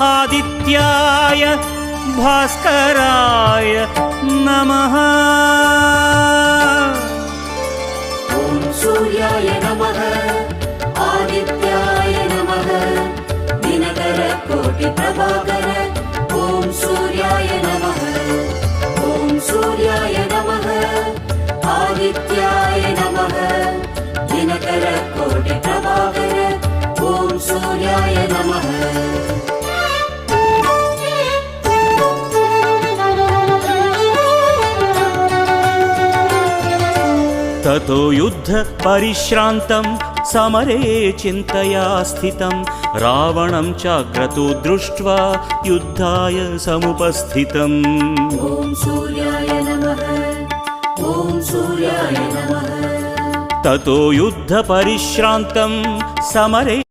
आदित्याय भास्कराय नमः। ॐ सूर्याय नमः आदित्याय नमः दिनकर कोटि प्रभाकर। ॐ सूर्याय नमः ॐ सूर्याय नमः आदित्याय नमः दिनकर कोटि प्रभाकर। ॐ सूर्याय नमः। ततो युद्ध परिश्रान्तं समरे चिन्तया स्थितं रावणं चाक्रतो दृष्ट्वा युद्धाय समुपस्थितम्। ॐ सूर्याय नमः ॐ सूर्याय नमः। ततो युद्ध परिश्रान्तं समरे